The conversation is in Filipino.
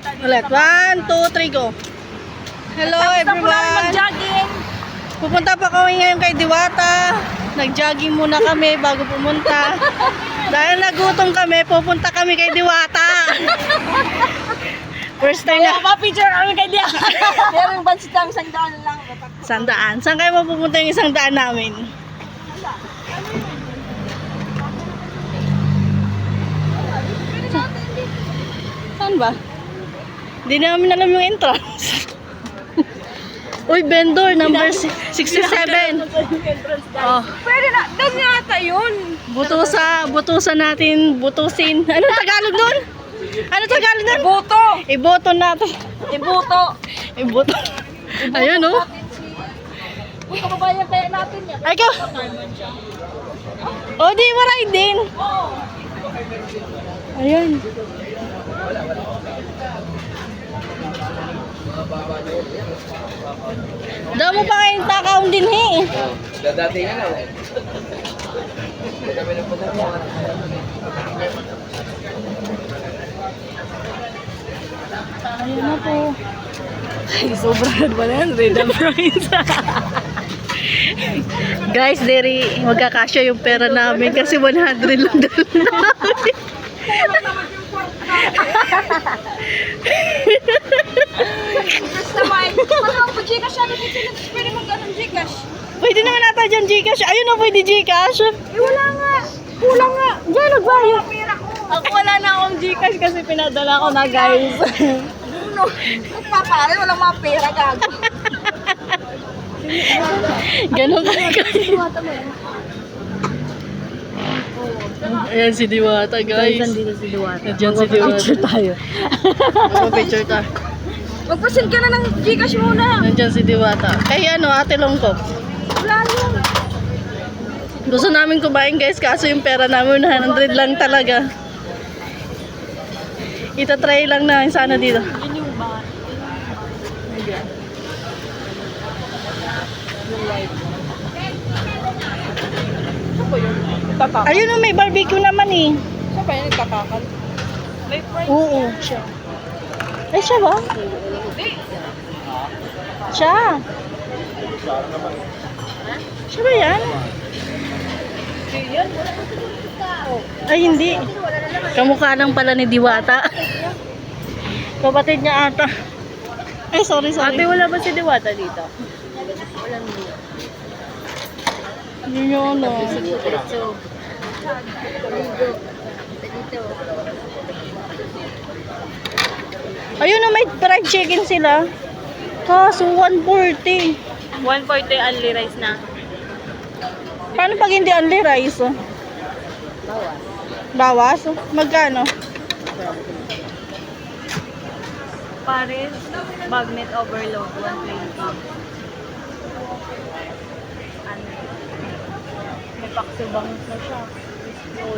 Ulit. 1, 2, 3, go. Hello everyone. Pupunta pa kami ngayon kay Diwata. Nag-jogging muna kami bago pumunta. Dahil nagutom kami, pupunta kami kay Diwata. First time na. Picture kami kay Dia. Pero yung bansit lang, 100 lang. 100. Saan kayo mapupunta yung 100 namin? Saan ba? Hindi namin alam yung entrance. Uy, vendor, number 67. Oh. Pwede na, doon yata yun. Butusan natin, butusin. Ano Tagalog nun? Ano Tagalog nun? Iboto. Iboto natin. Iboto. Iboto. Ayun, oh. Kung kababayan kaya natin yan. Ay, ikaw. Oh, di maray din. Ayun. Damo pa kayong takaon din, he. Dadating na eh. Ayun na po. Ay, sobrang ba na yan? Red and price. Guys, deri magkakasya yung pera namin kasi 100 lang dala namin. Basta may. Ano po, Gcash? Ano dito? Pwede mag-anong Gcash? Pwede naman nata dyan Gcash. Ayun na, pwede Gcash. Eh, wala nga. Kulang nga. Diyan, nagbayad. Ako wala na akong Gcash kasi pinadala ko na, guys. No, nagpapare, walang mga pera, gago. Ganun ka guys. Ayan si Diwata, guys. Nandito si Duwata. Nandiyan si Diwata. Picture tayo. Magpa-picture tayo. Magpasin ka na ng Gcash muna. Nandiyan si Diwata. Kaya ano, Ate Longkop. Wala yun. Gusto namin kumain, guys, kaso yung pera namin 100 lang talaga. Ita-try lang namin sana dito. Yun yung ba? Saan ba yun? Nagkakakal? Ayun o, may barbecue naman eh. Saan ba yun? Nagkakakal? May price. Oo, siya. Ay, siya ba? Siya. Siya ba yan? Yan. Ay, hindi. Kamukha lang pala ni Diwata. Kapatid niya ata. Ay, sorry. Ate, wala ba si Diwata dito? Yun yun, no. Ayun na, may fried chicken sila. Kaso, 140. 140 only rice na. Paano pag hindi only rice? Bawas? Magkano? Paris, magnet overload, 120. Ano? May paksibangs na siya.